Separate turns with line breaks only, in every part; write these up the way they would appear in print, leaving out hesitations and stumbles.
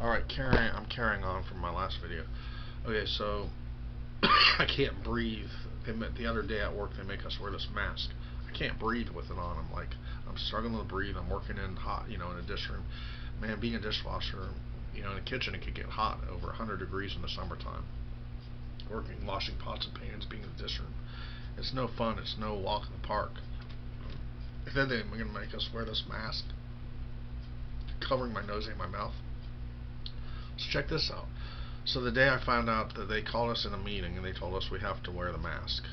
Alright, I'm carrying on from my last video. Okay, so I can't breathe. The other day at work they make us wear this mask. I can't breathe with it on. I'm struggling to breathe. I'm working in hot, in a dish room. Man, being a dishwasher, in a kitchen, it could get hot, over 100 degrees in the summertime. Washing pots and pans, being in the dish room. It's no fun. It's no walk in the park. If then they're going to make us wear this mask, covering my nose and my mouth. So check this out. So the day I found out that they called us in a meeting and they told us we have to wear the mask.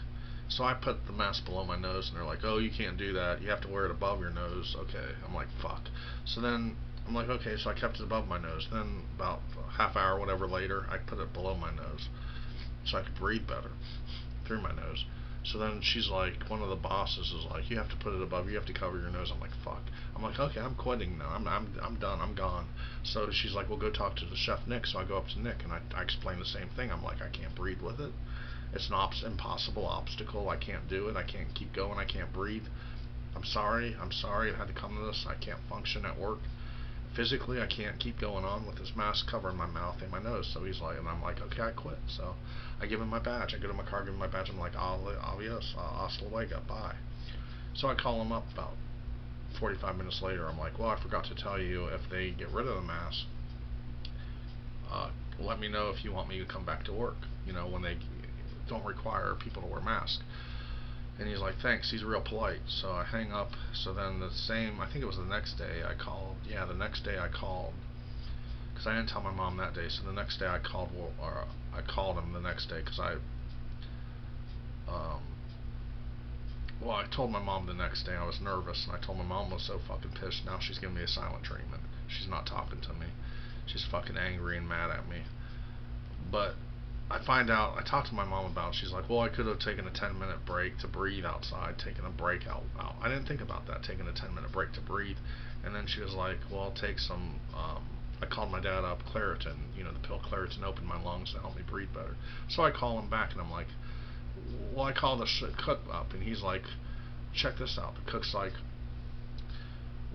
So I put the mask below my nose and they're like, oh, you can't do that. You have to wear it above your nose. Okay. I'm like, fuck. So then I'm like, okay, so I kept it above my nose. Then about a half hour, whatever later, I put it below my nose so I could breathe better through my nose. So then she's like, one of the bosses is like, you have to put it above, you have to cover your nose. I'm like, fuck. I'm like, okay, I'm quitting now. I'm done. I'm gone. So she's like, well, go talk to the chef Nick. So I go up to Nick and I explain the same thing. I'm like, I can't breathe with it. It's an impossible obstacle. I can't do it. I can't keep going. I can't breathe. I'm sorry. It had to come to this. I can't function at work. Physically, I can't keep going on with this mask covering my mouth and my nose. So he's like, and I'm like, okay, I quit. So I give him my badge. I go to my car, give him my badge. I'm like, adios, hasta luego, bye. So I call him up about 45 minutes later. I'm like, well, I forgot to tell you, if they get rid of the mask, let me know if you want me to come back to work, when they don't require people to wear masks. And he's like, thanks. He's real polite. So I hang up. So then I think it was the next day I called. Yeah, the next day I called. Because I didn't tell my mom that day. So the next day I called, I called him the next day because I told my mom the next day. I was nervous, and I told my mom I was so fucking pissed. Now she's giving me a silent treatment. She's not talking to me. She's fucking angry and mad at me. But I talked to my mom about it. She's like, well, I could have taken a 10-minute break to breathe outside, taken a break out. I didn't think about that, taking a 10-minute break to breathe. And then she was like, well, I'll take some, I called my dad up, Claritin, the pill Claritin opened my lungs to help me breathe better. So I call him back, and I'm like, well, I call the cook up, and he's like, check this out. The cook's like,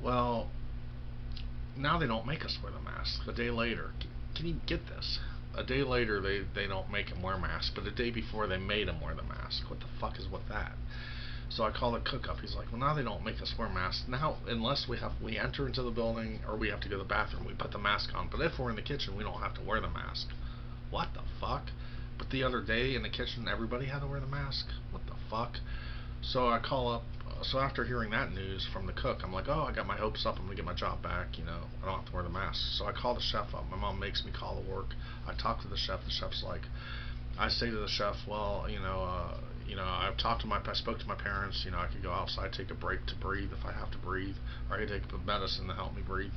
well, now they don't make us wear the mask. A day later, can you get this? A day later, they don't make him wear masks, but the day before they made him wear the mask. What the fuck is with that? So I call the cook up. He's like, well, now they don't make us wear masks. Now, unless we enter into the building or we have to go to the bathroom, we put the mask on. But if we're in the kitchen, we don't have to wear the mask. What the fuck? But the other day in the kitchen, everybody had to wear the mask. What the fuck? So I call up. So after hearing that news from the cook, I'm like, oh, I got my hopes up. I'm going to get my job back. I don't have to wear the mask. So I call the chef up. My mom makes me call to work. I talk to the chef. The chef's like, I say to the chef, well, I spoke to my parents. I could go outside, take a break to breathe if I have to breathe, or I could take a medicine to help me breathe.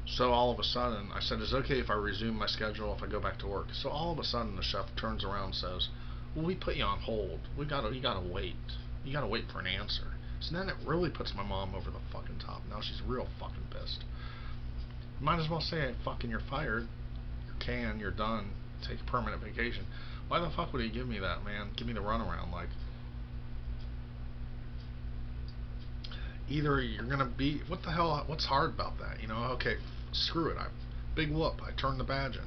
So all of a sudden, I said, is it okay if I resume my schedule if I go back to work? So all of a sudden, the chef turns around and says, well, we put you on hold. You gotta wait. You gotta wait for an answer. So then it really puts my mom over the fucking top. Now she's real fucking pissed. Might as well say, hey, fucking, you're fired. You're done. Take a permanent vacation. Why the fuck would he give me that, man? Give me the runaround. Like, either you're gonna be, what the hell, what's hard about that? Okay, screw it. Big whoop. I turned the badge in.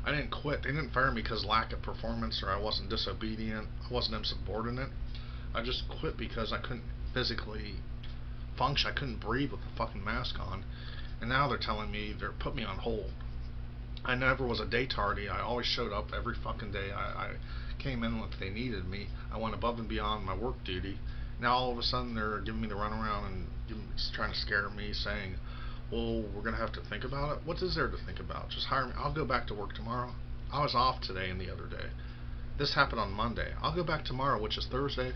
I didn't quit. They didn't fire me because lack of performance or I wasn't disobedient. I wasn't insubordinate. I just quit because I couldn't physically function. I couldn't breathe with the fucking mask on. And now they're telling me they're put me on hold. I never was a day tardy. I always showed up every fucking day. I came in if they needed me. I went above and beyond my work duty. Now all of a sudden they're giving me the runaround and trying to scare me, saying, well, we're going to have to think about it. What is there to think about? Just hire me. I'll go back to work tomorrow. I was off today and the other day. This happened on Monday. I'll go back tomorrow, which is Thursday.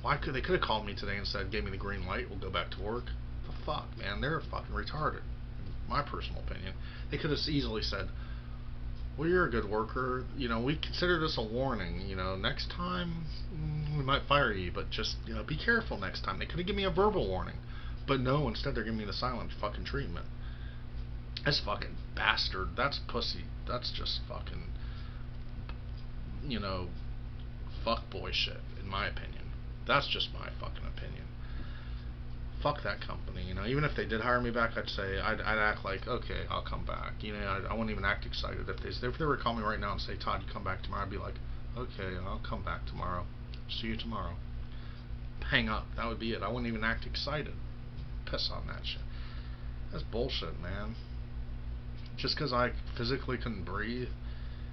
They could have called me today and said, gave me the green light, we'll go back to work. The fuck, man, they're fucking retarded. In my personal opinion. They could have easily said, well, you're a good worker. We consider this a warning. Next time we might fire you, but just be careful next time. They could have given me a verbal warning. But no, instead they're giving me the silent fucking treatment. That's fucking bastard. That's pussy. That's just fucking, fuck boy shit, in my opinion. That's just my fucking opinion. fuck that company. You know, even if they did hire me back, I'd act like, okay, I'll come back. You know, I wouldn't even act excited if they were to call me right now and say, Todd, you come back tomorrow. I'd be like, okay, I'll come back tomorrow. See you tomorrow. Hang up. That would be it. I wouldn't even act excited. Piss on that shit. That's bullshit, man. Just because I physically couldn't breathe,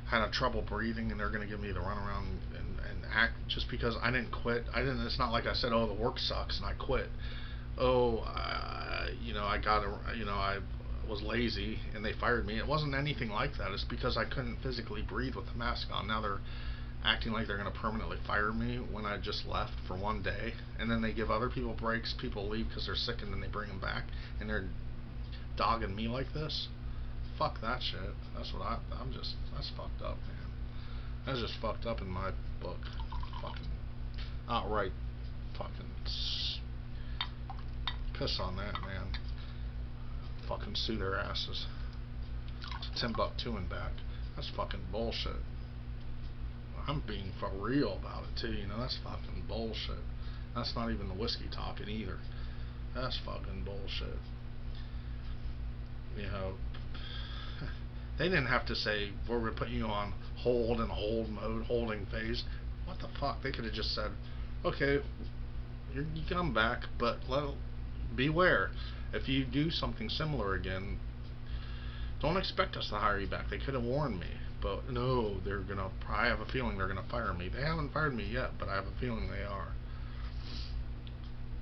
had a trouble breathing, and they're gonna give me the runaround and act just because I didn't quit. I didn't. It's not like I said, oh, the work sucks and I quit. Oh, you know, I was lazy and they fired me. It wasn't anything like that. It's because I couldn't physically breathe with the mask on. Now they're acting like they're going to permanently fire me when I just left for one day, and then they give other people breaks. People leave because they're sick, and then they bring them back, and they're dogging me like this. Fuck that shit. That's what that's fucked up, man. That's just fucked up in my book. Fucking outright fucking piss on that, man. Fucking sue their asses. Timbuktu and back. That's fucking bullshit. I'm being for real about it too, you know, that's fucking bullshit. That's not even the whiskey talking either. That's fucking bullshit. You know, they didn't have to say, we're going to put you on hold and hold mode, holding phase. What the fuck? They could have just said, okay, you come back, but beware. If you do something similar again, don't expect us to hire you back. They could have warned me. But no, they're going to, I have a feeling they're going to fire me. They haven't fired me yet, but I have a feeling they are.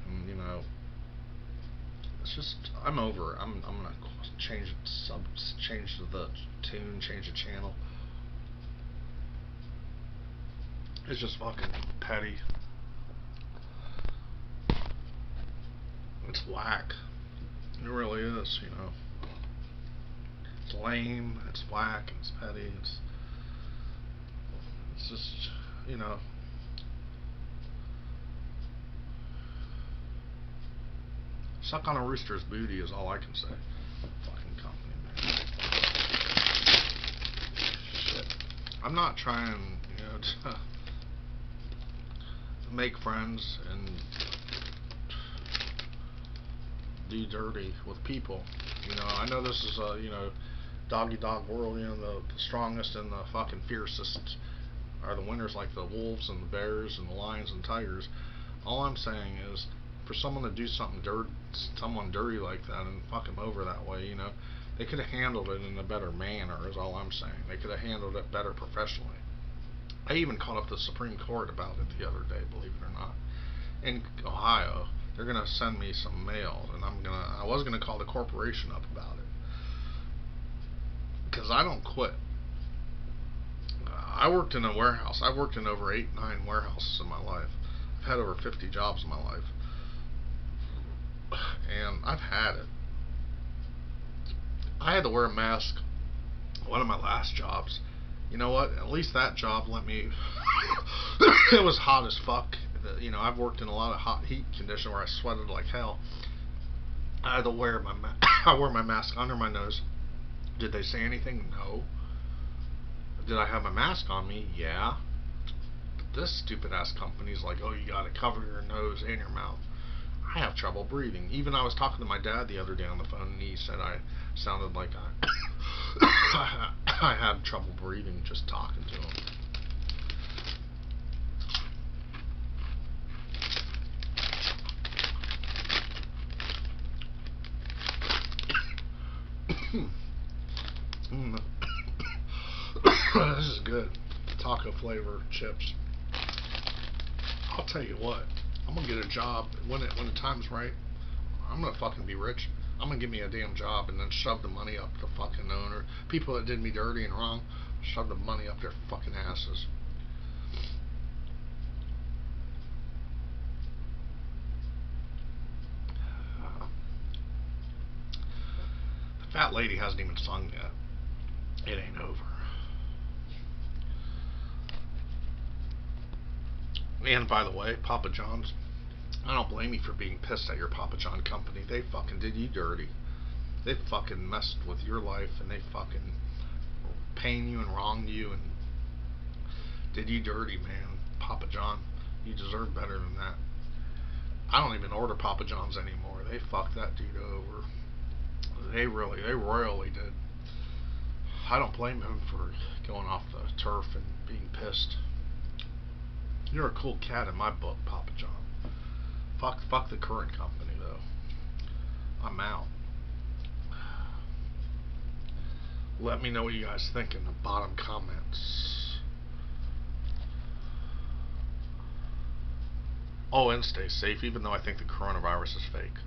And, you know, it's just, I'm over it. I'm going to change the tune, change the channel. It's just fucking petty. It's whack. It really is, you know. It's lame, it's whack, it's petty, it's just, you know. Suck on a rooster's booty is all I can say. Fucking company, man. Shit. I'm not trying, you know, to make friends and do dirty with people. You know, I know this is a, you know, doggy dog world, you know, the strongest and the fucking fiercest are the winners, like the wolves and the bears and the lions and tigers. All I'm saying is, for someone to do someone dirty like that and fuck him over that way, you know, they could have handled it in a better manner, is all I'm saying. They could have handled it better professionally. I even called up the Supreme Court about it the other day, believe it or not. In Ohio, they're gonna send me some mail, and I was gonna call the corporation up about it. Because I don't quit. I worked in a warehouse. I've worked in over 8-9 warehouses in my life. I've had over 50 jobs in my life. And I've had it. I had to wear a mask one of my last jobs. You know what? At least that job let me... It was hot as fuck. You know, I've worked in a lot of hot heat condition where I sweated like hell. I had to wear I wore my mask under my nose. Did they say anything? No. Did I have my mask on me? Yeah. But this stupid ass company's like, oh, you gotta cover your nose and your mouth. I have trouble breathing. Even I was talking to my dad the other day on the phone, and he said I sounded like I had trouble breathing just talking to him. This is good. Taco flavor chips. I'll tell you what. I'm gonna get a job when the time's right. I'm gonna fucking be rich. I'm gonna give me a damn job and then shove the money up the fucking owner. People that did me dirty and wrong, shove the money up their fucking asses. The fat lady hasn't even sung yet. It ain't over. And by the way, Papa John's, I don't blame you for being pissed at your Papa John company. They fucking did you dirty. They fucking messed with your life, and they fucking pained you and wronged you and did you dirty, man. Papa John, you deserve better than that. I don't even order Papa John's anymore. They fucked that dude over. They royally did. I don't blame him for going off the turf and being pissed. You're a cool cat in my book, Papa John. Fuck the current company though. I'm out. Let me know what you guys think in the bottom comments. Oh, and stay safe, even though I think the coronavirus is fake.